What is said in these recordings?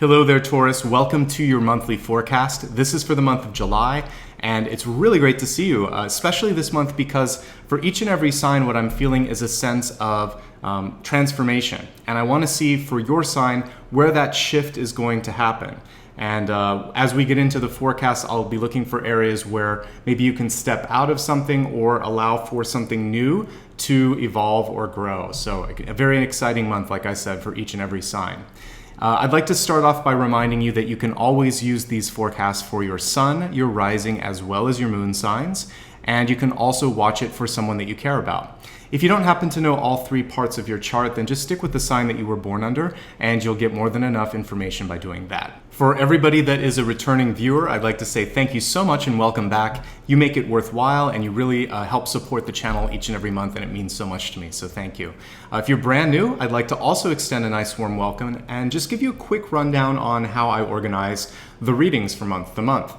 Hello there, Taurus. Welcome to your monthly forecast. This is for the month of July, and it's really great to see you, especially this month because for each and every sign, what I'm feeling is a sense of transformation. And I want to see for your sign where that shift is going to happen. And as we get into the forecast, I'll be looking for areas where maybe you can step out of something or allow for something new to evolve or grow. So a very exciting month, like I said, for each and every sign. I'd like to start off by reminding you that you can always use these forecasts for your sun, your rising, as well as your moon signs, and you can also watch it for someone that you care about. If you don't happen to know all three parts of your chart, then just stick with the sign that you were born under, and you'll get more than enough information by doing that. For everybody that is a returning viewer, I'd like to say thank you so much and welcome back. You make it worthwhile, and you really help support the channel each and every month, and it means so much to me, so thank you. If you're brand new, I'd like to also extend a nice warm welcome and just give you a quick rundown on how I organize the readings for month to month.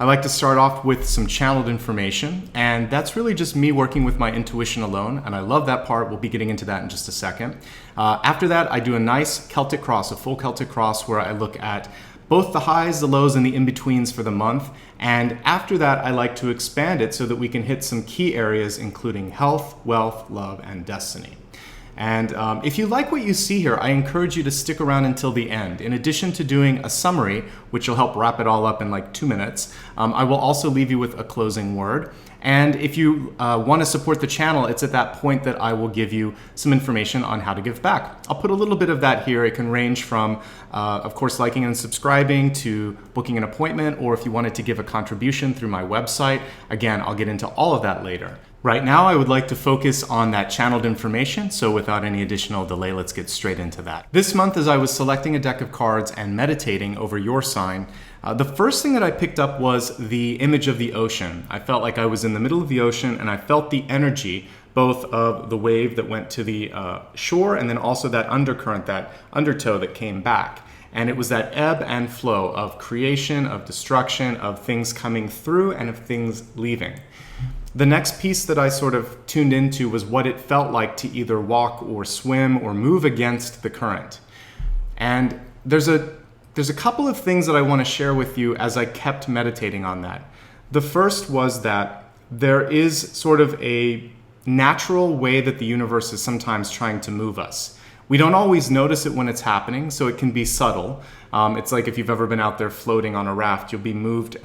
I like to start off with some channeled information, and that's really just me working with my intuition alone, and I love that part. We'll be getting into that in just a second. After that, I do a nice Celtic cross, a full Celtic cross, where I look at both the highs, the lows, and the in-betweens for the month, and after that, I like to expand it so that we can hit some key areas, including health, wealth, love, and destiny. And if you like what you see here, I encourage you to stick around until the end. In addition to doing a summary, which will help wrap it all up in like 2 minutes, I will also leave you with a closing word. And if you want to support the channel, it's at that point that I will give you some information on how to give back. I'll put a little bit of that here. It can range from, of course, liking and subscribing to booking an appointment, or if you wanted to give a contribution through my website. Again, I'll get into all of that later. Right now, I would like to focus on that channeled information, so without any additional delay, let's get straight into that. This month, as I was selecting a deck of cards and meditating over your sign, the first thing that I picked up was the image of the ocean. I felt like I was in the middle of the ocean, and I felt the energy, both of the wave that went to the shore and then also that undercurrent, that undertow that came back. And it was that ebb and flow of creation, of destruction, of things coming through and of things leaving. The next piece that I sort of tuned into was what it felt like to either walk or swim or move against the current. And there's a couple of things that I want to share with you as I kept meditating on that. The first was that there is sort of a natural way that the universe is sometimes trying to move us. We don't always notice it when it's happening, so it can be subtle. It's like if you've ever been out there floating on a raft, you'll be moved,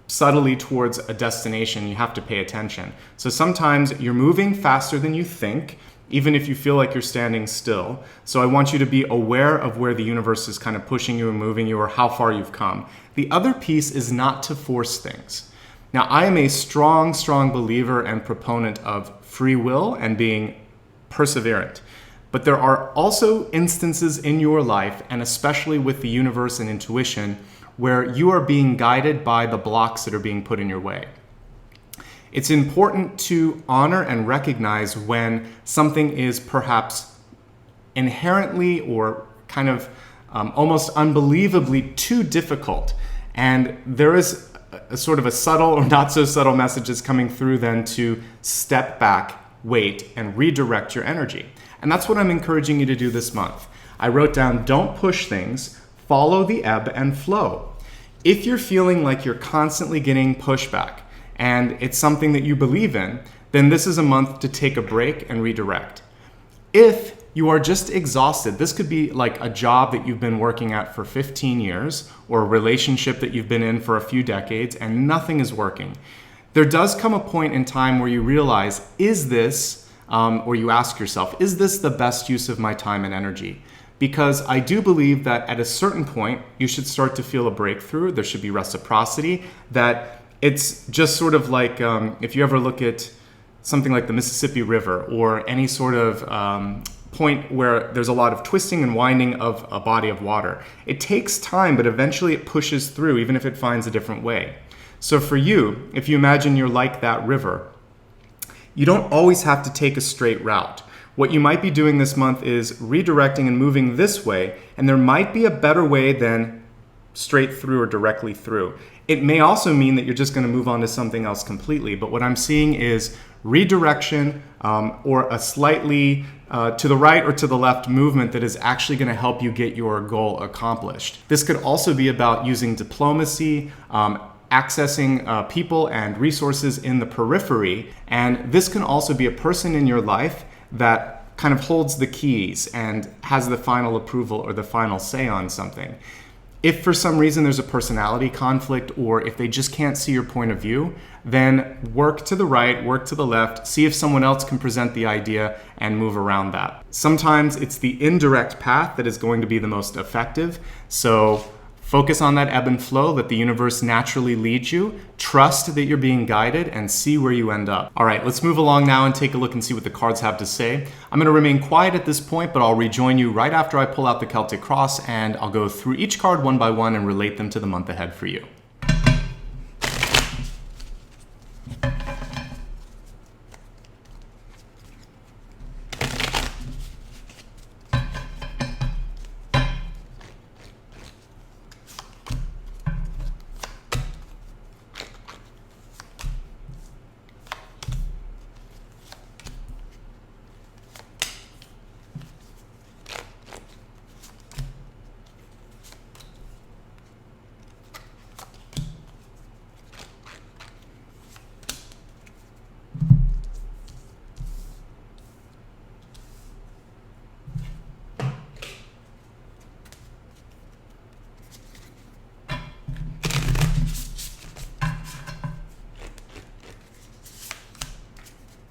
subtly towards a destination. You have to pay attention. So sometimes you're moving faster than you think, even if you feel like you're standing still. So I want you to be aware of where the universe is kind of pushing you and moving you, or how far you've come. The other piece is not to force things. Now, I am a strong believer and proponent of free will and being perseverant. But there are also instances in your life, and especially with the universe and intuition, where you are being guided by the blocks that are being put in your way. It's important to honor and recognize when something is perhaps inherently or kind of almost unbelievably too difficult. And there is a sort of a subtle or not so subtle message that's coming through then to step back, wait, and redirect your energy. And that's what I'm encouraging you to do this month. I wrote down, don't push things, follow the ebb and flow. If you're feeling like you're constantly getting pushback and it's something that you believe in, then this is a month to take a break and redirect. If you are just exhausted, this could be like a job that you've been working at for 15 years or a relationship that you've been in for a few decades and nothing is working. There does come a point in time where you realize, is this, or you ask yourself, is this the best use of my time and energy? Because I do believe that at a certain point, you should start to feel a breakthrough. There should be reciprocity, that it's just sort of like if you ever look at something like the Mississippi River or any sort of point where there's a lot of twisting and winding of a body of water. It takes time, but eventually it pushes through, even if it finds a different way. So for you, if you imagine you're like that river, you don't always have to take a straight route. What you might be doing this month is redirecting and moving this way, and there might be a better way than straight through or directly through. It may also mean that you're just going to move on to something else completely, but what I'm seeing is redirection or a slightly to the right or to the left movement that is actually going to help you get your goal accomplished. This could also be about using diplomacy, accessing people and resources in the periphery. And this can also be a person in your life that kind of holds the keys and has the final approval or the final say on something. If for some reason there's a personality conflict, or if they just can't see your point of view, then work to the right, work to the left, see if someone else can present the idea and move around that. Sometimes it's the indirect path that is going to be the most effective. So focus on that ebb and flow, let the universe naturally lead you, trust that you're being guided, and see where you end up. All right, let's move along now and take a look and see what the cards have to say. I'm going to remain quiet at this point, but I'll rejoin you right after I pull out the Celtic Cross, and I'll go through each card one by one and relate them to the month ahead for you.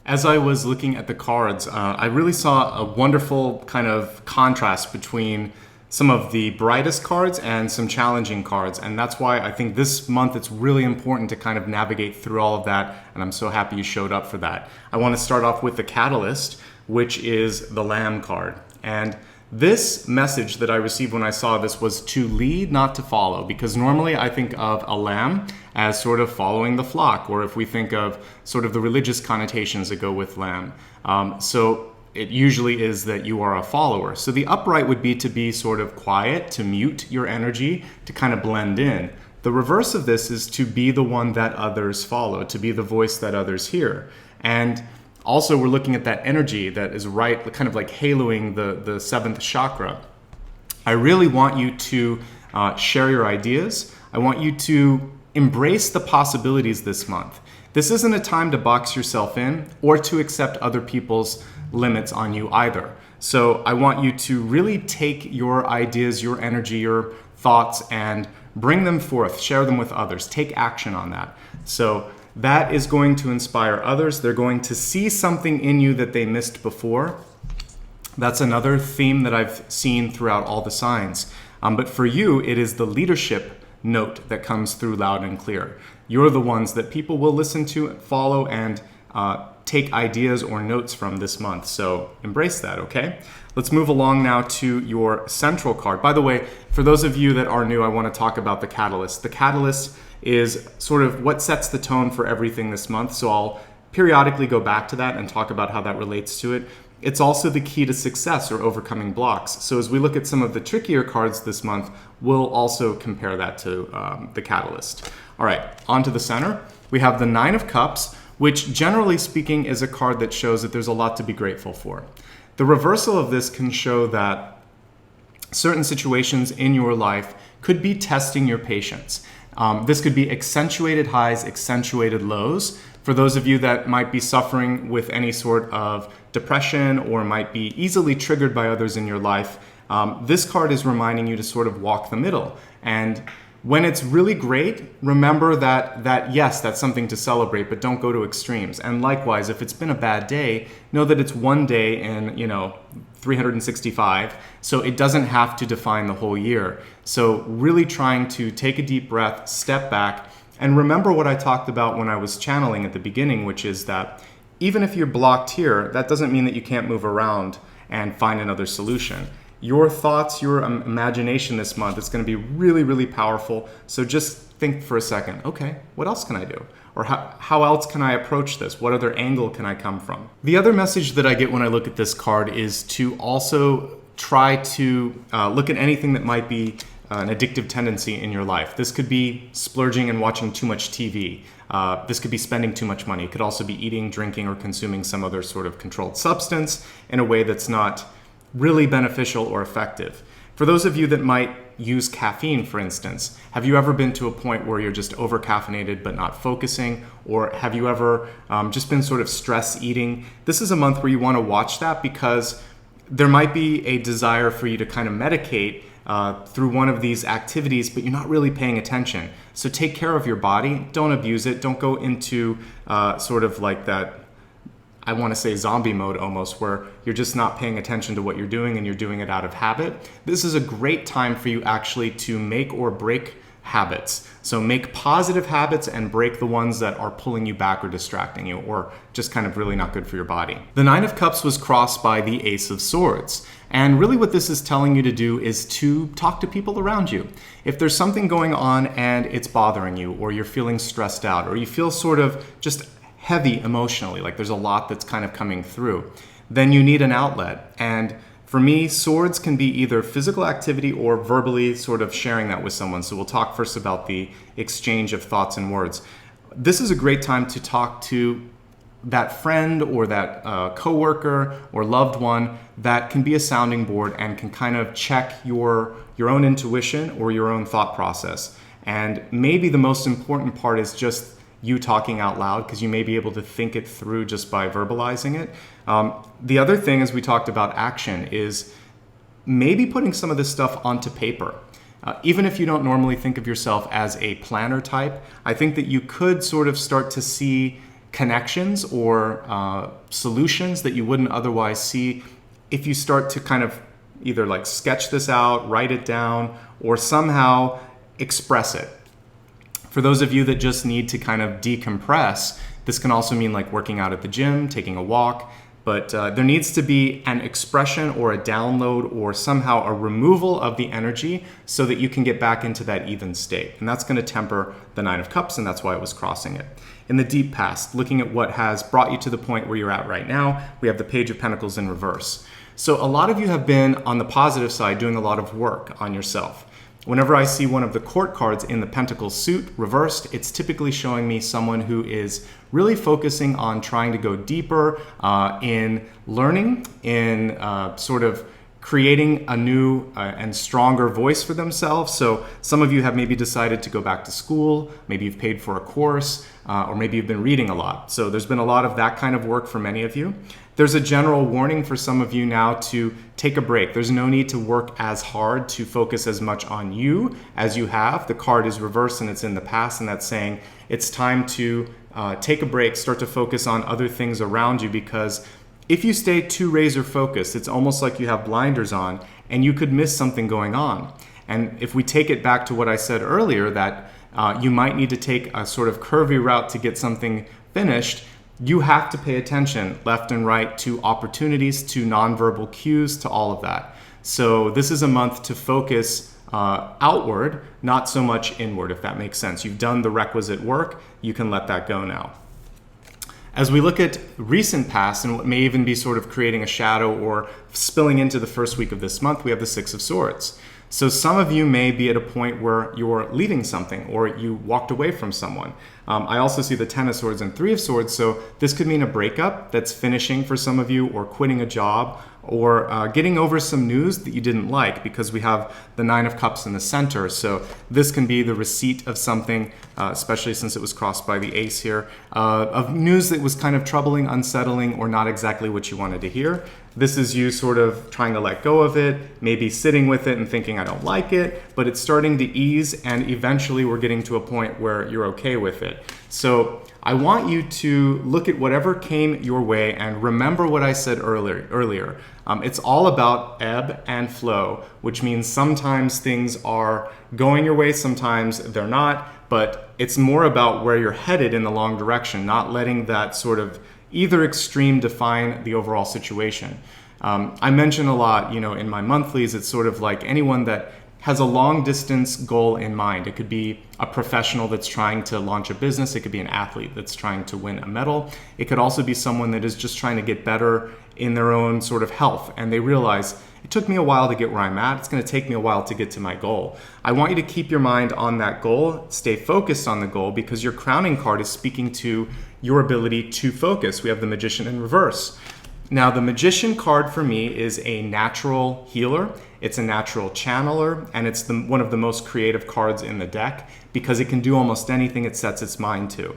As I was looking at the cards, I really saw a wonderful kind of contrast between some of the brightest cards and some challenging cards. And that's why I think this month it's really important to kind of navigate through all of that. And I'm so happy you showed up for that. I want to start off with the Catalyst, which is the Lamb card. And this message that I received when I saw this was to lead, not to follow, because normally I think of a lamb as sort of following the flock, or if we think of sort of the religious connotations that go with lamb. So it usually is that you are a follower. So the upright would be to be sort of quiet, to mute your energy, to kind of blend in. The reverse of this is to be the one that others follow, to be the voice that others hear. And also, we're looking at that energy that is right, kind of like haloing the seventh chakra. I really want you to share your ideas. I want you to embrace the possibilities this month. This isn't a time to box yourself in or to accept other people's limits on you either. So I want you to really take your ideas, your energy, your thoughts, and bring them forth, share them with others, take action on that. So that is going to inspire others. They're going to see something in you that they missed before. That's another theme that I've seen throughout all the signs. But for you, it is the leadership note that comes through loud and clear. You're the ones that people will listen to, follow, and take ideas or notes from this month. So embrace that, okay? Let's move along now to your central card. By the way, for those of you that are new, I want to talk about the Catalyst. The Catalyst is sort of what sets the tone for everything this month. So I'll periodically go back to that and talk about how that relates to it. It's also the key to success or overcoming blocks. So as we look at some of the trickier cards this month, we'll also compare that to the Catalyst. All right, on to the center. We have the Nine of Cups, which generally speaking is a card that shows that there's a lot to be grateful for. The reversal of this can show that certain situations in your life could be testing your patience. This could be accentuated highs, accentuated lows. For those of you that might be suffering with any sort of depression or might be easily triggered by others in your life, this card is reminding you to sort of walk the middle. And when it's really great, remember that yes, that's something to celebrate, but don't go to extremes. And likewise, if it's been a bad day, know that it's one day in, 365, so it doesn't have to define the whole year. So really trying to take a deep breath, step back, and remember what I talked about when I was channeling at the beginning, which is that even if you're blocked here, that doesn't mean that you can't move around and find another solution. Your thoughts, your imagination this month is going to be really, really powerful. So just think for a second, okay, what else can I do? Or how else can I approach this? What other angle can I come from? The other message that I get when I look at this card is to also try to look at anything that might be an addictive tendency in your life. This could be splurging and watching too much TV. This could be spending too much money. It could also be eating, drinking, or consuming some other sort of controlled substance in a way that's not really beneficial or effective. For those of you that might use caffeine, for instance, have you ever been to a point where you're just over-caffeinated but not focusing? Or have you ever just been sort of stress eating? This is a month where you want to watch that, because there might be a desire for you to kind of medicate through one of these activities, but you're not really paying attention. So take care of your body. Don't abuse it. Don't go into sort of like that, I want to say zombie mode almost, where you're just not paying attention to what you're doing and you're doing it out of habit. This is a great time for you actually to make or break habits. So make positive habits and break the ones that are pulling you back or distracting you, or just kind of really not good for your body. The Nine of Cups was crossed by the Ace of Swords. And really what this is telling you to do is to talk to people around you. If there's something going on and it's bothering you, or you're feeling stressed out, or you feel sort of just heavy emotionally, like there's a lot that's kind of coming through, then you need an outlet. And for me, swords can be either physical activity or verbally sort of sharing that with someone. So we'll talk first about the exchange of thoughts and words. This is a great time to talk to that friend or that coworker or loved one that can be a sounding board and can kind of check your own intuition or your own thought process. And maybe the most important part is just you talking out loud, because you may be able to think it through just by verbalizing it. The other thing, as we talked about action, is maybe putting some of this stuff onto paper. Even if you don't normally think of yourself as a planner type, I think that you could sort of start to see connections or solutions that you wouldn't otherwise see if you start to kind of either like sketch this out, write it down, or somehow express it. For those of you that just need to kind of decompress, this can also mean like working out at the gym, taking a walk, but there needs to be an expression or a download or somehow a removal of the energy so that you can get back into that even state. And that's going to temper the Nine of Cups, and that's why it was crossing it. In the deep past, looking at what has brought you to the point where you're at right now, we have the Page of Pentacles in reverse. So a lot of you have been on the positive side doing a lot of work on yourself. Whenever I see one of the court cards in the Pentacles suit reversed, it's typically showing me someone who is really focusing on trying to go deeper in learning, in sort of creating a new and stronger voice for themselves. So some of you have maybe decided to go back to school, maybe you've paid for a course, or maybe you've been reading a lot. So there's been a lot of that kind of work for many of you. There's a general warning for some of you now to take a break. There's no need to work as hard to focus as much on you as you have. The card is reversed and it's in the past, and that's saying it's time to take a break, start to focus on other things around you, because if you stay too razor focused, it's almost like you have blinders on and you could miss something going on. And if we take it back to what I said earlier, that you might need to take a sort of curvy route to get something finished, you have to pay attention left and right to opportunities, to nonverbal cues, to all of that. So this is a month to focus outward, not so much inward, if that makes sense. You've done the requisite work, you can let that go now. As we look at recent past and what may even be sort of creating a shadow or spilling into the first week of this month, we have the Six of Swords. So some of you may be at a point where you're leaving something or you walked away from someone. I also see the Ten of Swords and Three of Swords, so this could mean a breakup that's finishing for some of you, or quitting a job, or getting over some news that you didn't like, because we have the Nine of Cups in the center. So this can be the receipt of something, especially since it was crossed by the Ace here, of news that was kind of troubling, unsettling, or not exactly what you wanted to hear. This is you sort of trying to let go of it, maybe sitting with it and thinking, I don't like it, but it's starting to ease, and eventually we're getting to a point where you're okay with it. So I want you to look at whatever came your way and remember what I said earlier. It's all about ebb and flow, which means sometimes things are going your way, sometimes they're not, but it's more about where you're headed in the long direction, not letting that sort of either extreme define the overall situation. I mention a lot, in my monthlies, it's sort of like anyone that has a long distance goal in mind. It could be a professional that's trying to launch a business. It could be an athlete that's trying to win a medal. It could also be someone that is just trying to get better in their own sort of health. And they realize, it took me a while to get where I'm at. It's going to take me a while to get to my goal. I want you to keep your mind on that goal, stay focused on the goal, because your crowning card is speaking to your ability to focus. We have the Magician in reverse. Now, the Magician card for me is a natural healer. It's a natural channeler, and it's one of the most creative cards in the deck because it can do almost anything it sets its mind to.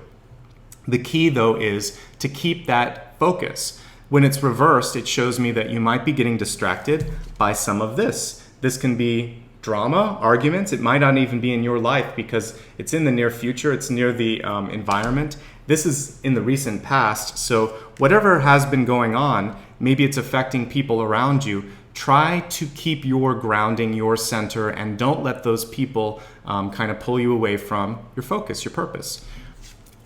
The key, though, is to keep that focus. When it's reversed, it shows me that you might be getting distracted by some of this. This can be drama, arguments. It might not even be in your life because it's in the near future. It's near the environment. This is in the recent past. So whatever has been going on, maybe it's affecting people around you. Try to keep your grounding, your center, and don't let those people kind of pull you away from your focus, your purpose.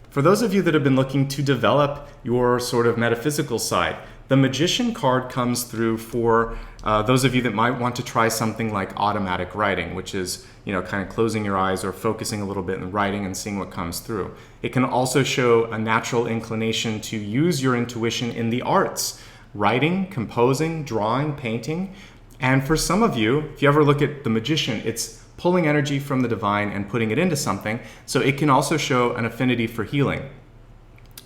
For those of you that have been looking to develop your sort of metaphysical side, the Magician card comes through for those of you that might want to try something like automatic writing, which is, kind of closing your eyes or focusing a little bit in writing and seeing what comes through. It can also show a natural inclination to use your intuition in the arts, writing, composing, drawing, painting. And for some of you, if you ever look at the Magician, it's pulling energy from the divine and putting it into something. So it can also show an affinity for healing.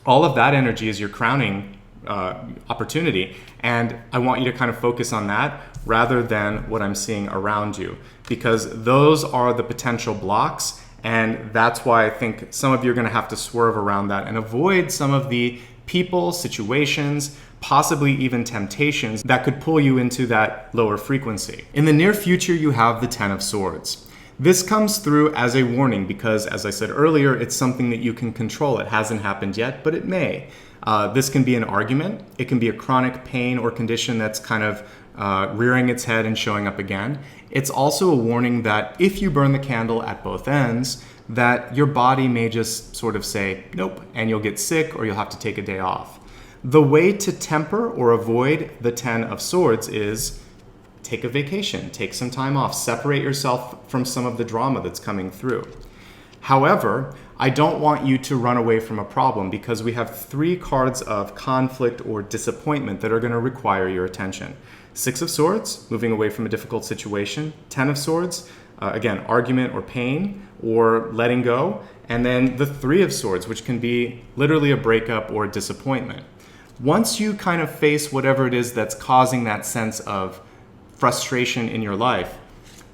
All of that energy is your crowning opportunity. And I want you to kind of focus on that rather than what I'm seeing around you, because those are the potential blocks. And that's why I think some of you are going to have to swerve around that and avoid some of the people, situations, possibly even temptations that could pull you into that lower frequency. In the near future, you have the Ten of Swords. This comes through as a warning because, as I said earlier, it's something that you can control. It hasn't happened yet, but it may. This can be an argument. It can be a chronic pain or condition that's kind of rearing its head and showing up again. It's also a warning that if you burn the candle at both ends, that your body may just sort of say, nope, and you'll get sick or you'll have to take a day off. The way to temper or avoid the Ten of Swords is take a vacation, take some time off, separate yourself from some of the drama that's coming through. However, I don't want you to run away from a problem because we have 3 cards of conflict or disappointment that are going to require your attention. 6 of Swords, moving away from a difficult situation. 10 of Swords, again, argument or pain or letting go. And then the 3 of Swords, which can be literally a breakup or a disappointment. Once you kind of face whatever it is that's causing that sense of frustration in your life,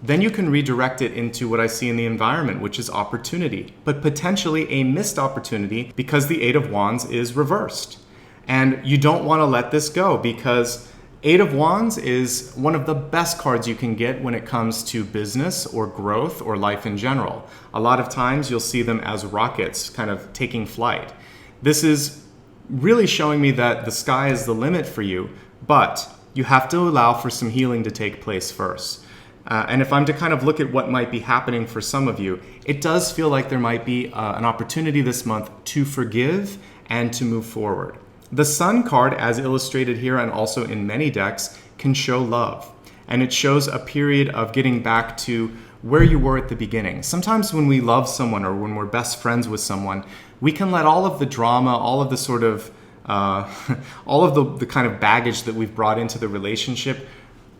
then you can redirect it into what I see in the environment, which is opportunity, but potentially a missed opportunity because the 8 of Wands is reversed. And you don't want to let this go because 8 of Wands is one of the best cards you can get when it comes to business or growth or life in general. A lot of times you'll see them as rockets kind of taking flight. This is really showing me that the sky is the limit for you, but you have to allow for some healing to take place first. And if I'm to kind of look at what might be happening for some of you, it does feel like there might be an opportunity this month to forgive and to move forward. The Sun card, as illustrated here and also in many decks, can show love. And it shows a period of getting back to where you were at the beginning. Sometimes when we love someone or when we're best friends with someone, we can let all of the drama, all of the sort of, all of the kind of baggage that we've brought into the relationship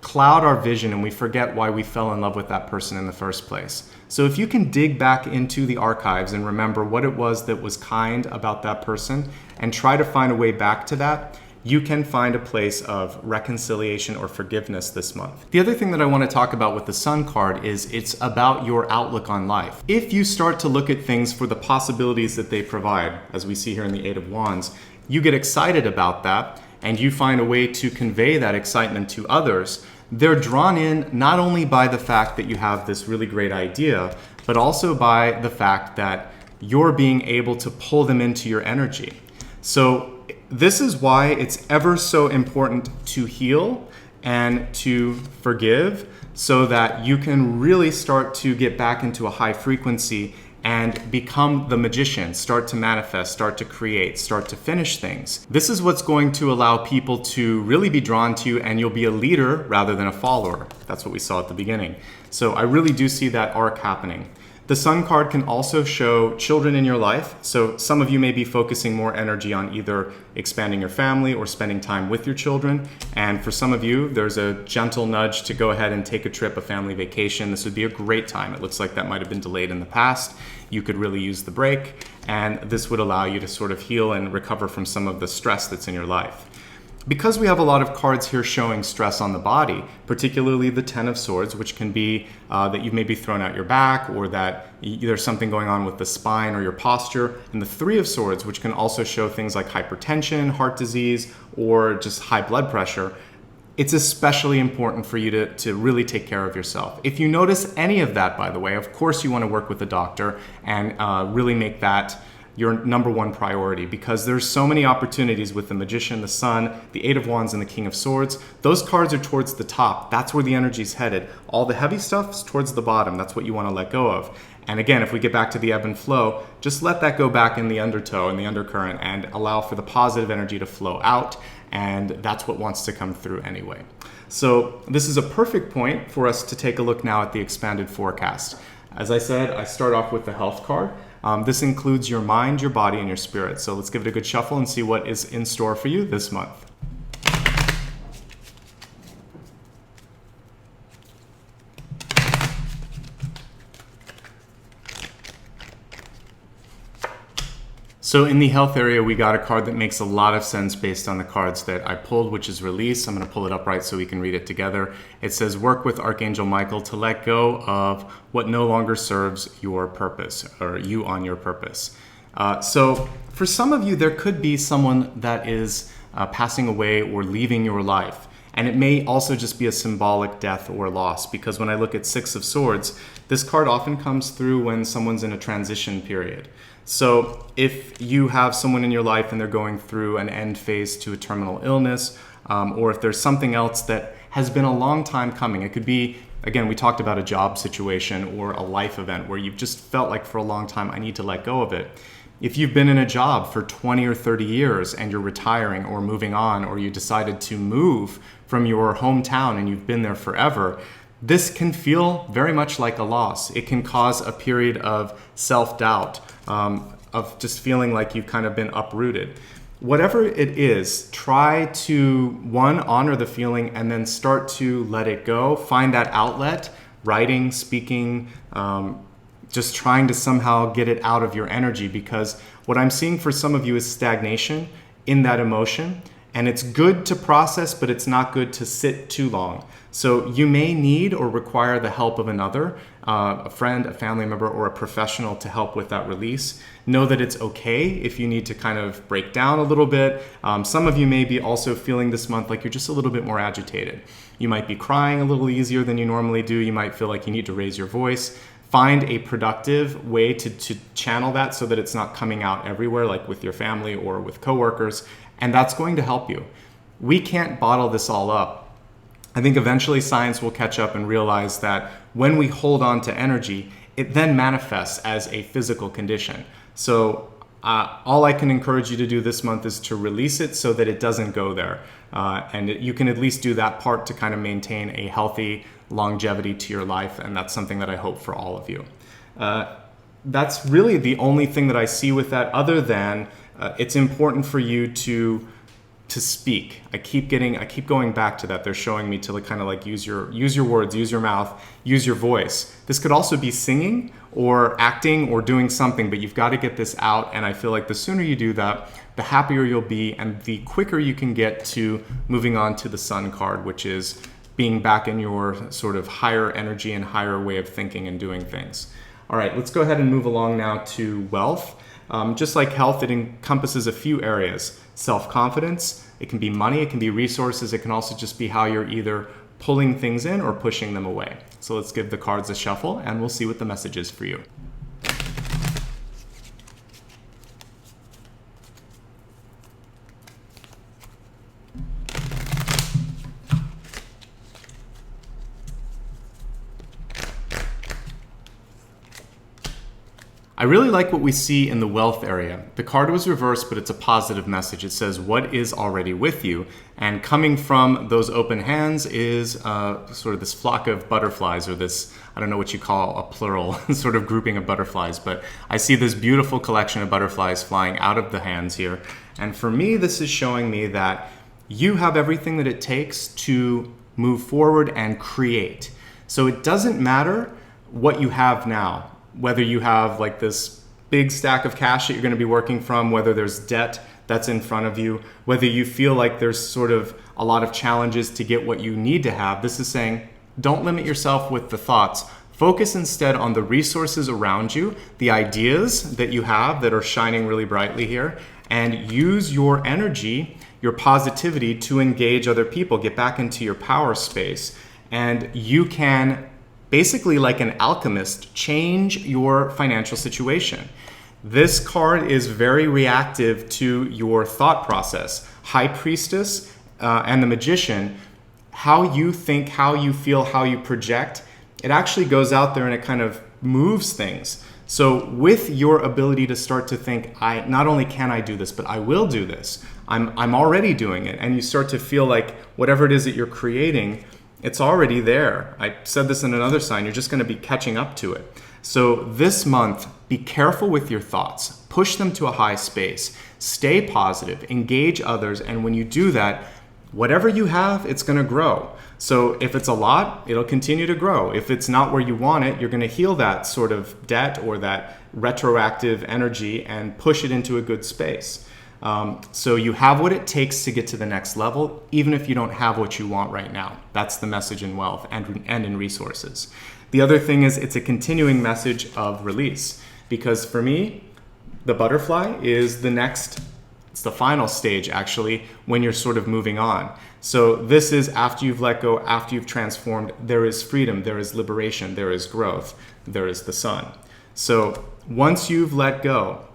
cloud our vision and we forget why we fell in love with that person in the first place. So if you can dig back into the archives and remember what it was that was kind about that person and try to find a way back to that, you can find a place of reconciliation or forgiveness this month. The other thing that I want to talk about with the Sun card is it's about your outlook on life. If you start to look at things for the possibilities that they provide, as we see here in the 8 of Wands, you get excited about that and you find a way to convey that excitement to others. They're drawn in not only by the fact that you have this really great idea, but also by the fact that you're being able to pull them into your energy. So this is why it's ever so important to heal and to forgive so that you can really start to get back into a high frequency and become the magician, start to manifest, start to create, start to finish things. This is what's going to allow people to really be drawn to you, and you'll be a leader rather than a follower. That's what we saw at the beginning. So I really do see that arc happening. The Sun card can also show children in your life. So some of you may be focusing more energy on either expanding your family or spending time with your children. And for some of you, there's a gentle nudge to go ahead and take a trip, a family vacation. This would be a great time. It looks like that might have been delayed in the past. You could really use the break, and this would allow you to sort of heal and recover from some of the stress that's in your life. Because we have a lot of cards here showing stress on the body, particularly the Ten of Swords, which can be that you've maybe thrown out your back, or that there's something going on with the spine or your posture, and the Three of Swords, which can also show things like hypertension, heart disease, or just high blood pressure. It's especially important for you to really take care of yourself. If you notice any of that, by the way, of course you want to work with a doctor and really make that your number one priority, because there's so many opportunities with the Magician, the Sun, the Eight of Wands, and the King of Swords. Those cards are towards the top. That's where the energy's headed. All the heavy stuff's towards the bottom. That's what you want to let go of. And again, if we get back to the ebb and flow, just let that go back in the undertow, in the undercurrent, and allow for the positive energy to flow out. And that's what wants to come through anyway. So this is a perfect point for us to take a look now at the expanded forecast. As I said, I start off with the health card. This includes your mind, your body, and your spirit. So let's give it a good shuffle and see what is in store for you this month. So in the health area, we got a card that makes a lot of sense based on the cards that I pulled, which is release. I'm going to pull it upright so we can read it together. It says, work with Archangel Michael to let go of what no longer serves your purpose, or you on your purpose. So for some of you, there could be someone that is passing away or leaving your life. And it may also just be a symbolic death or loss, because when I look at Six of Swords, this card often comes through when someone's in a transition period. So if you have someone in your life and they're going through an end phase to a terminal illness, or if there's something else that has been a long time coming, it could be, again, we talked about a job situation or a life event where you've just felt like for a long time, I need to let go of it. If you've been in a job for 20 or 30 years and you're retiring or moving on, or you decided to move from your hometown and you've been there forever, this can feel very much like a loss. It can cause a period of self-doubt, of just feeling like you've kind of been uprooted. Whatever it is, try to, one, honor the feeling and then start to let it go. Find that outlet, writing, speaking, just trying to somehow get it out of your energy, because what I'm seeing for some of you is stagnation in that emotion. And it's good to process, but it's not good to sit too long. So you may need or require the help of another, a friend, a family member, or a professional to help with that release. Know that it's okay if you need to kind of break down a little bit. Some of you may be also feeling this month like you're just a little bit more agitated. You might be crying a little easier than you normally do. You might feel like you need to raise your voice. Find a productive way to channel that so that it's not coming out everywhere, like with your family or with coworkers. And that's going to help you. We can't bottle this all up. I think eventually science will catch up and realize that when we hold on to energy, it then manifests as a physical condition. So all I can encourage you to do this month is to release it so that it doesn't go there. You can at least do that part to kind of maintain a healthy longevity to your life. And that's something that I hope for all of you. That's really the only thing that I see with that, other than it's important for you to speak. I keep going back to that. They're showing me to kind of like use your words, use your mouth, use your voice. This could also be singing or acting or doing something, but you've got to get this out. And I feel like the sooner you do that, the happier you'll be, and the quicker you can get to moving on to the Sun card, which is being back in your sort of higher energy and higher way of thinking and doing things. All right, let's go ahead and move along now to wealth. Just like health, it encompasses a few areas. Self-confidence, it can be money, it can be resources, it can also just be how you're either pulling things in or pushing them away. So let's give the cards a shuffle and we'll see what the message is for you. I really like what we see in the wealth area. The card was reversed, but it's a positive message. It says, what is already with you? And coming from those open hands is sort of this flock of butterflies, or this, I don't know what you call a plural, sort of grouping of butterflies, but I see this beautiful collection of butterflies flying out of the hands here. And for me, this is showing me that you have everything that it takes to move forward and create. So it doesn't matter what you have now, whether you have like this big stack of cash that you're going to be working from, whether there's debt that's in front of you, whether you feel like there's sort of a lot of challenges to get what you need to have. This is saying, don't limit yourself with the thoughts. Focus instead on the resources around you, the ideas that you have that are shining really brightly here, and use your energy, your positivity to engage other people, get back into your power space. And you can basically, like an alchemist, change your financial situation. This card is very reactive to your thought process. High Priestess and the Magician, how you think, how you feel, how you project, it actually goes out there and it kind of moves things. So with your ability to start to think, not only can I do this, but I will do this. I'm already doing it. And you start to feel like whatever it is that you're creating, it's already there. I said this in another sign, you're just going to be catching up to it. So this month, be careful with your thoughts. Push them to a high space. Stay positive, engage others, and when you do that, whatever you have, it's going to grow. So if it's a lot, it'll continue to grow. If it's not where you want it, you're going to heal that sort of debt or that retroactive energy and push it into a good space. So you have what it takes to get to the next level, even if you don't have what you want right now. That's the message in wealth and in resources. The other thing is it's a continuing message of release, because for me, the butterfly is it's the final stage actually, when you're sort of moving on. So this is after you've let go, after you've transformed, there is freedom, there is liberation, there is growth, there is the sun. So once you've let go,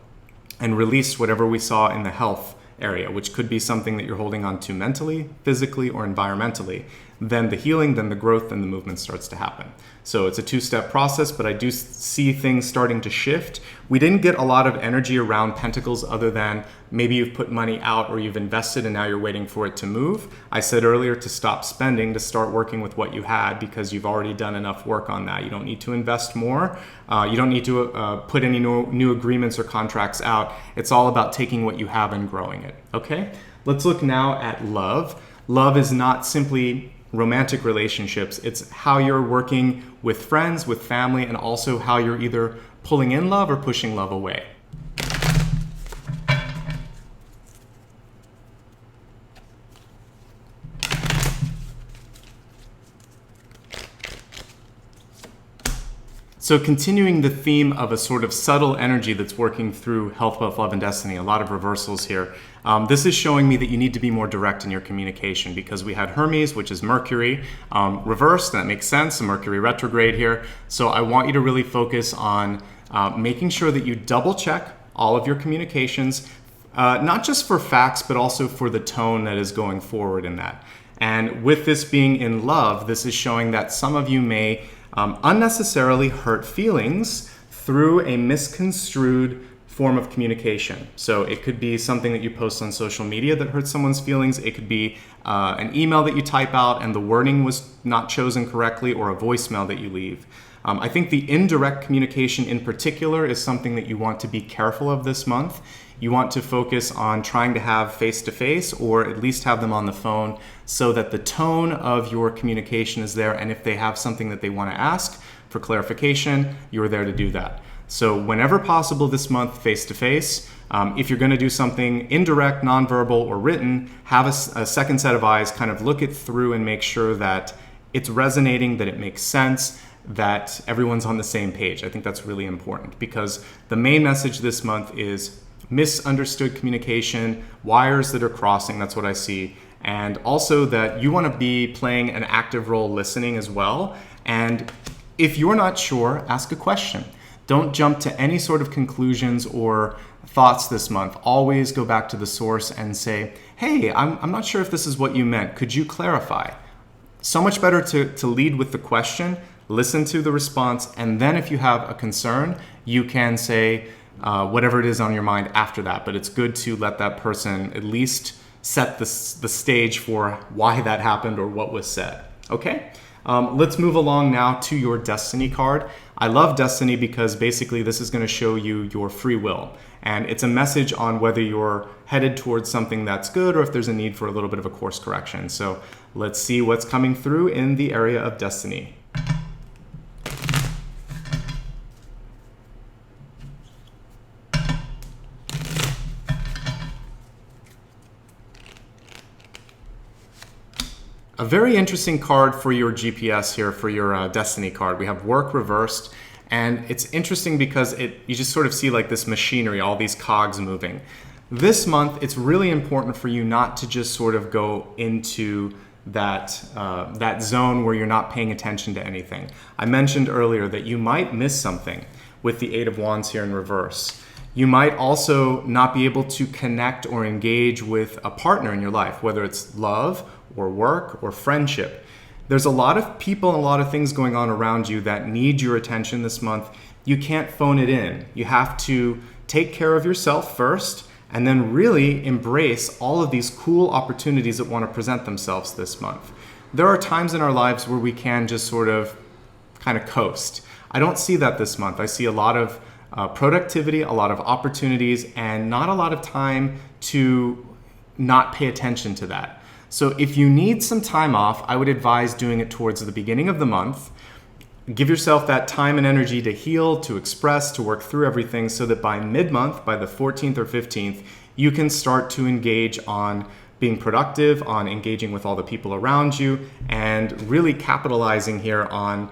and release whatever we saw in the health area, which could be something that you're holding on to mentally, physically, or environmentally, then the healing, then the growth, and the movement starts to happen. So it's a two-step process, but I do see things starting to shift. We didn't get a lot of energy around Pentacles other than maybe you've put money out or you've invested and now you're waiting for it to move. I said earlier to stop spending, to start working with what you had, because you've already done enough work on that. You don't need to invest more. You don't need to put any new agreements or contracts out. It's all about taking what you have and growing it. Okay? Let's look now at love. Love is not simply romantic relationships. It's how you're working with friends, with family, and also how you're either pulling in love or pushing love away. So continuing the theme of a sort of subtle energy that's working through health, wealth, love, and destiny, a lot of reversals here. This is showing me that you need to be more direct in your communication, because we had Hermes, which is Mercury, reversed, and that makes sense, a Mercury retrograde here. So I want you to really focus on making sure that you double check all of your communications, not just for facts, but also for the tone that is going forward in that. And with this being in love, this is showing that some of you may unnecessarily hurt feelings through a misconstrued form of communication. So it could be something that you post on social media that hurts someone's feelings. It could be an email that you type out and the wording was not chosen correctly, or a voicemail that you leave. I think the indirect communication in particular is something that you want to be careful of this month. You want to focus on trying to have face-to-face, or at least have them on the phone, so that the tone of your communication is there, and if they have something that they want to ask for clarification, you're there to do that. So whenever possible this month, face-to-face. If you're going to do something indirect, nonverbal, or written, have a second set of eyes, kind of look it through and make sure that it's resonating, that it makes sense, that everyone's on the same page. I think that's really important, because the main message this month is misunderstood communication, wires that are crossing, that's what I see. And also that you want to be playing an active role listening as well. And if you're not sure, ask a question. Don't jump to any sort of conclusions or thoughts this month. Always go back to the source and say, hey, I'm not sure if this is what you meant. Could you clarify? So much better to lead with the question listen to the response, and then if you have a concern, you can say whatever it is on your mind after that. But it's good to let that person at least set the stage for why that happened or what was said. Okay? Let's move along now to your Destiny card. I love Destiny because basically this is going to show you your free will. And it's a message on whether you're headed towards something that's good or if there's a need for a little bit of a course correction. So let's see what's coming through in the area of Destiny. A very interesting card for your GPS here, for your Destiny card. We have work reversed, and it's interesting because you just sort of see like this machinery, all these cogs moving. This month, it's really important for you not to just sort of go into that zone where you're not paying attention to anything. I mentioned earlier that you might miss something with the Eight of Wands here in reverse. You might also not be able to connect or engage with a partner in your life, whether it's love or work or friendship. There's a lot of people and a lot of things going on around you that need your attention this month. You can't phone it in. You have to take care of yourself first and then really embrace all of these cool opportunities that want to present themselves this month. There are times in our lives where we can just sort of kind of coast. I don't see that this month. I see a lot of productivity, a lot of opportunities, and not a lot of time to not pay attention to that. So if you need some time off, I would advise doing it towards the beginning of the month. Give yourself that time and energy to heal, to express, to work through everything so that by mid-month, by the 14th or 15th, you can start to engage on being productive, on engaging with all the people around you, and really capitalizing here on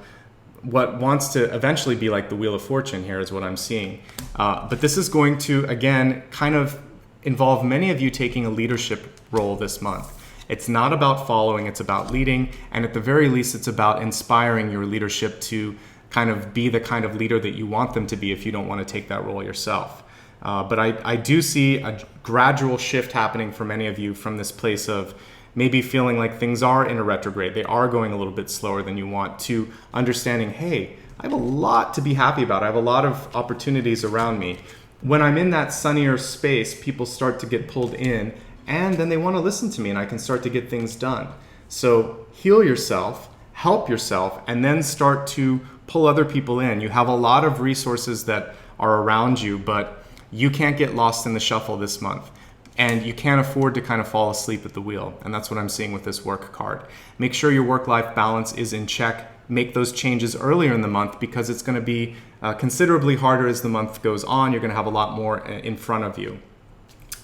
what wants to eventually be like the Wheel of Fortune here is what I'm seeing. But this is going to, again, kind of involve many of you taking a leadership role this month. It's not about following, it's about leading, and at the very least, it's about inspiring your leadership to kind of be the kind of leader that you want them to be if you don't want to take that role yourself. But I do see a gradual shift happening for many of you from this place of maybe feeling like things are in a retrograde, they are going a little bit slower than you want, to understanding, hey, I have a lot to be happy about. I have a lot of opportunities around me. When I'm in that sunnier space, people start to get pulled in, and then they want to listen to me, and I can start to get things done. So heal yourself, help yourself, and then start to pull other people in. You have a lot of resources that are around you, but you can't get lost in the shuffle this month. And you can't afford to kind of fall asleep at the wheel. And that's what I'm seeing with this work card. Make sure your work-life balance is in check. Make those changes earlier in the month because it's going to be considerably harder as the month goes on. You're going to have a lot more in front of you.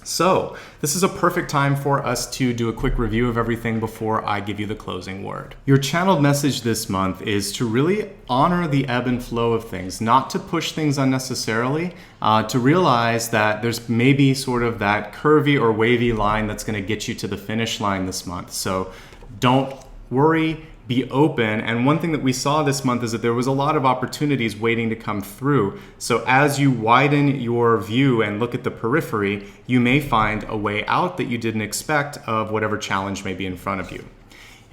So this is a perfect time for us to do a quick review of everything before I give you the closing word. Your channeled message this month is to really honor the ebb and flow of things, not to push things unnecessarily, to realize that there's maybe sort of that curvy or wavy line that's going to get you to the finish line this month. So don't worry. Be open. And one thing that we saw this month is that there was a lot of opportunities waiting to come through. So as you widen your view and look at the periphery, you may find a way out that you didn't expect of whatever challenge may be in front of you.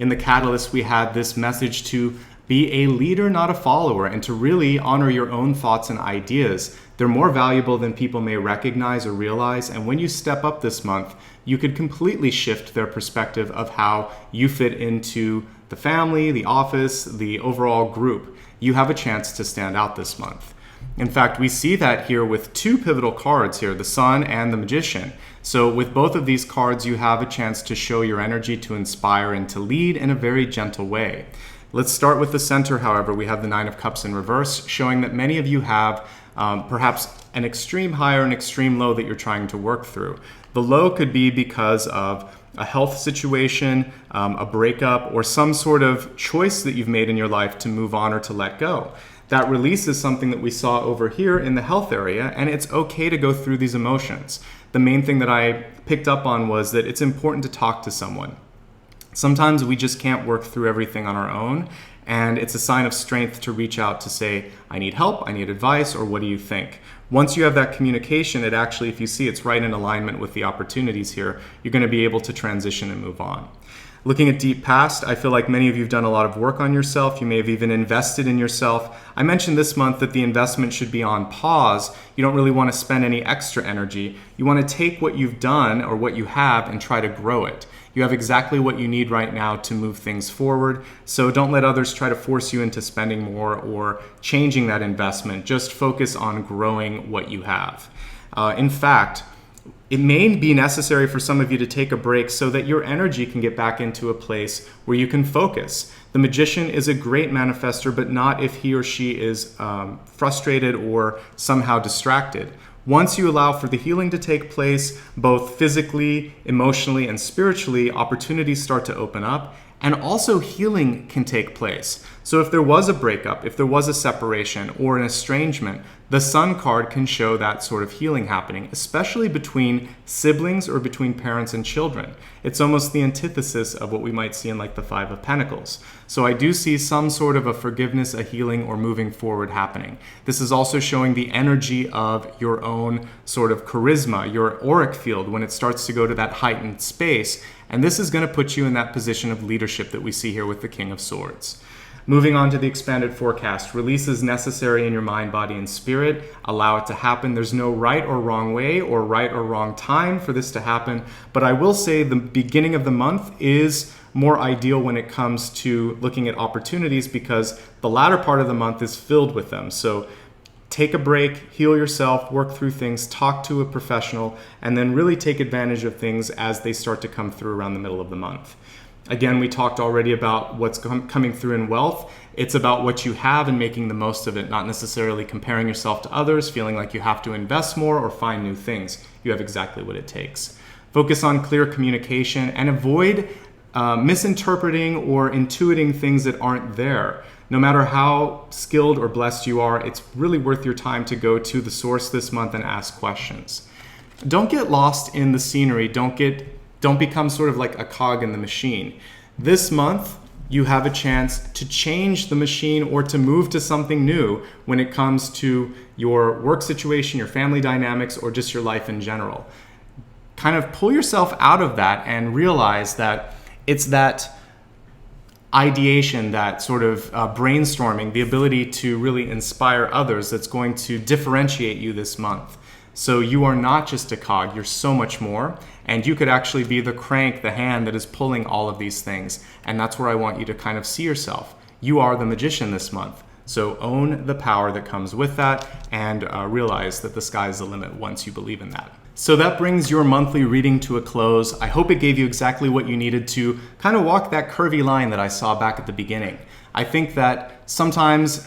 In the Catalyst, we had this message to be a leader, not a follower, and to really honor your own thoughts and ideas. They're more valuable than people may recognize or realize. And when you step up this month, you could completely shift their perspective of how you fit into the family, the office, the overall group. You have a chance to stand out this month. In fact, we see that here with two pivotal cards here, the Sun and the Magician. So with both of these cards, you have a chance to show your energy, to inspire, and to lead in a very gentle way. Let's start with the center, however. We have the Nine of Cups in reverse, showing that many of you have perhaps an extreme high or an extreme low that you're trying to work through. The low could be because of a health situation, a breakup, or some sort of choice that you've made in your life to move on or to let go. That release is something that we saw over here in the health area, and it's okay to go through these emotions. The main thing that I picked up on was that it's important to talk to someone. Sometimes we just can't work through everything on our own, and it's a sign of strength to reach out to say, I need help, I need advice, or what do you think? Once you have that communication, it actually, if you see it's right in alignment with the opportunities here, you're going to be able to transition and move on. Looking at deep past, I feel like many of you have done a lot of work on yourself. You may have even invested in yourself. I mentioned this month that the investment should be on pause. You don't really want to spend any extra energy. You want to take what you've done or what you have and try to grow it. You have exactly what you need right now to move things forward. So don't let others try to force you into spending more or changing that investment. Just focus on growing what you have. In fact, it may be necessary for some of you to take a break so that your energy can get back into a place where you can focus. The magician is a great manifester, but not if he or she is frustrated or somehow distracted. Once you allow for the healing to take place, both physically, emotionally, and spiritually, opportunities start to open up, and also healing can take place. So if there was a breakup, if there was a separation or an estrangement, the Sun card can show that sort of healing happening, especially between siblings or between parents and children. It's almost the antithesis of what we might see in like the Five of Pentacles. So I do see some sort of a forgiveness, a healing, or moving forward happening. This is also showing the energy of your own sort of charisma, your auric field, when it starts to go to that heightened space. And this is going to put you in that position of leadership that we see here with the King of Swords. Moving on to the expanded forecast. Release is necessary in your mind, body, and spirit. Allow it to happen. There's no right or wrong way or right or wrong time for this to happen. But I will say the beginning of the month is more ideal when it comes to looking at opportunities because the latter part of the month is filled with them. So take a break, heal yourself, work through things, talk to a professional, and then really take advantage of things as they start to come through around the middle of the month. Again, we talked already about what's coming through in wealth. It's about what you have and making the most of it, not necessarily comparing yourself to others, feeling like you have to invest more or find new things. You have exactly what it takes. Focus on clear communication and avoid misinterpreting or intuiting things that aren't there. No matter how skilled or blessed you are, it's really worth your time to go to the source this month and ask questions. Don't get lost in the scenery. Don't become sort of like a cog in the machine. This month, you have a chance to change the machine or to move to something new when it comes to your work situation, your family dynamics, or just your life in general. Kind of pull yourself out of that and realize that it's that ideation, that sort of brainstorming, the ability to really inspire others that's going to differentiate you this month. So you are not just a cog, you're so much more, and you could actually be the crank, the hand that is pulling all of these things. And that's where I want you to kind of see yourself. You are the magician this month. So own the power that comes with that and realize that the sky is the limit once you believe in that. So that brings your monthly reading to a close. I hope it gave you exactly what you needed to kind of walk that curvy line that I saw back at the beginning. I think that sometimes,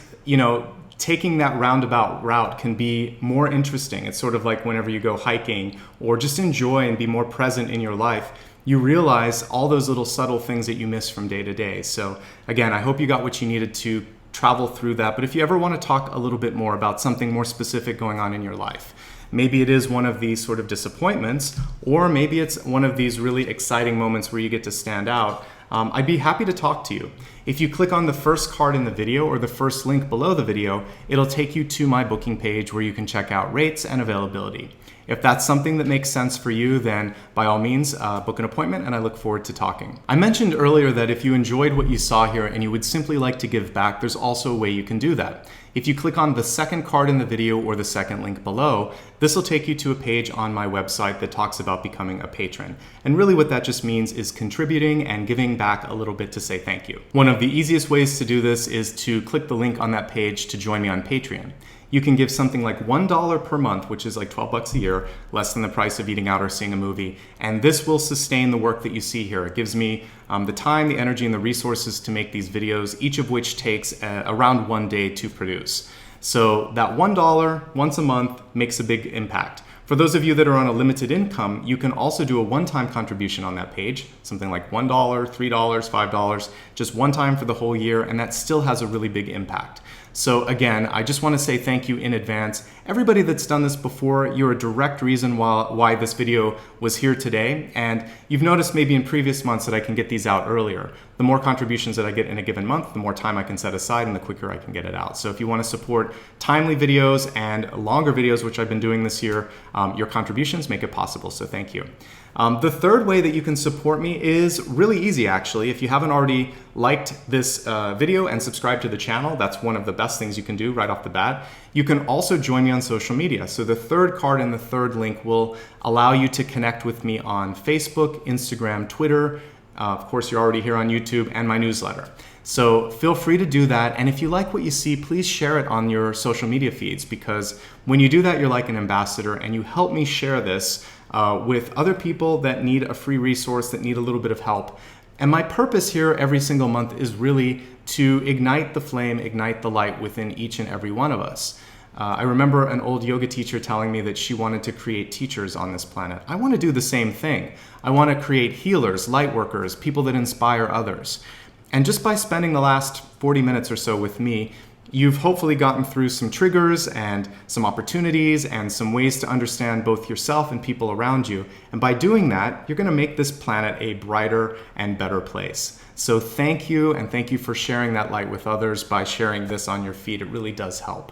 taking that roundabout route can be more interesting. It's sort of like whenever you go hiking or just enjoy and be more present in your life, you realize all those little subtle things that you miss from day to day. So again, I hope you got what you needed to travel through that. But if you ever want to talk a little bit more about something more specific going on in your life, maybe it is one of these sort of disappointments, or maybe it's one of these really exciting moments where you get to stand out, I'd be happy to talk to you. If you click on the first card in the video or the first link below the video, it'll take you to my booking page where you can check out rates and availability. If that's something that makes sense for you, then by all means, book an appointment, and I look forward to talking. I mentioned earlier that if you enjoyed what you saw here and you would simply like to give back, there's also a way you can do that. If you click on the second card in the video or the second link below, this will take you to a page on my website that talks about becoming a patron. And really what that just means is contributing and giving back a little bit to say thank you. One of the easiest ways to do this is to click the link on that page to join me on Patreon. You can give something like $1 per month, which is like 12 bucks a year, less than the price of eating out or seeing a movie. And this will sustain the work that you see here. It gives me the time, the energy, and the resources to make these videos, each of which takes around 1 day to produce. So that $1 once a month makes a big impact. For those of you that are on a limited income, you can also do a one-time contribution on that page, something like $1, $3, $5, just one time for the whole year, and that still has a really big impact. So again, I just want to say thank you in advance. Everybody that's done this before, you're a direct reason why this video was here today. And you've noticed maybe in previous months that I can get these out earlier. The more contributions that I get in a given month, the more time I can set aside and the quicker I can get it out. So if you want to support timely videos and longer videos, which I've been doing this year, your contributions make it possible. So thank you. The third way that you can support me is really easy, actually. If you haven't already liked this video and subscribed to the channel, that's one of the best things you can do right off the bat. You can also join me on social media. So the third card and the third link will allow you to connect with me on Facebook, Instagram, Twitter. Of course, you're already here on YouTube, and my newsletter. So feel free to do that. And if you like what you see, please share it on your social media feeds, because when you do that, you're like an ambassador and you help me share this with other people that need a free resource, that need a little bit of help. And my purpose here every single month is really to ignite the flame, ignite the light within each and every one of us. I remember an old yoga teacher telling me that she wanted to create teachers on this planet. I want to do the same thing. I want to create healers, light workers, people that inspire others. And just by spending the last 40 minutes or so with me, you've hopefully gotten through some triggers and some opportunities and some ways to understand both yourself and people around you. And by doing that, you're going to make this planet a brighter and better place. So thank you, and thank you for sharing that light with others by sharing this on your feed. It really does help.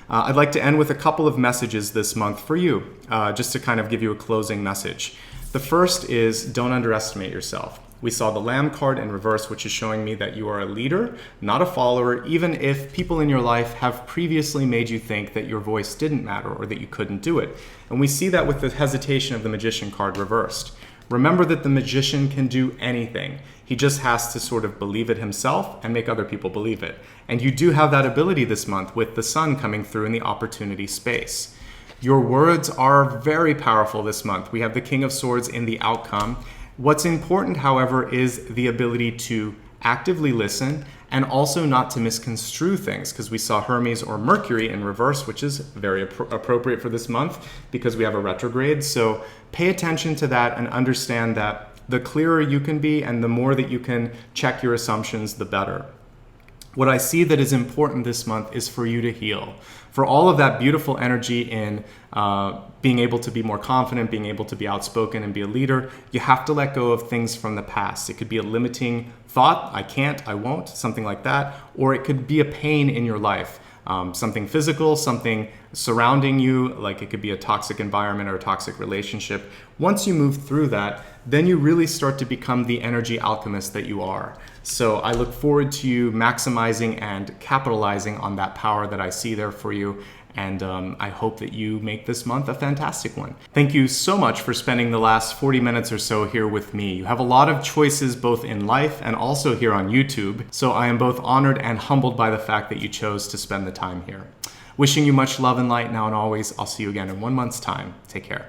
I'd like to end with a couple of messages this month for you, just to kind of give you a closing message. The first is, don't underestimate yourself. We saw the Lamb card in reverse, which is showing me that you are a leader, not a follower, even if people in your life have previously made you think that your voice didn't matter or that you couldn't do it. And we see that with the hesitation of the Magician card reversed. Remember that the magician can do anything. He just has to sort of believe it himself and make other people believe it. And you do have that ability this month with the sun coming through in the opportunity space. Your words are very powerful this month. We have the King of Swords in the outcome. What's important, however, is the ability to actively listen and also not to misconstrue things, because we saw Hermes or Mercury in reverse, which is very appropriate for this month because we have a retrograde. So pay attention to that and understand that the clearer you can be and the more that you can check your assumptions, the better. What I see that is important this month is for you to heal. For all of that beautiful energy in being able to be more confident, being able to be outspoken and be a leader, you have to let go of things from the past. It could be a limiting thought, I can't, I won't, something like that. Or it could be a pain in your life. Something physical, something surrounding you, like it could be a toxic environment or a toxic relationship. Once you move through that, then you really start to become the energy alchemist that you are. So I look forward to you maximizing and capitalizing on that power that I see there for you. And I hope that you make this month a fantastic one. Thank you so much for spending the last 40 minutes or so here with me. You have a lot of choices both in life and also here on YouTube. So I am both honored and humbled by the fact that you chose to spend the time here. Wishing you much love and light now and always. I'll see you again in 1 month's time. Take care.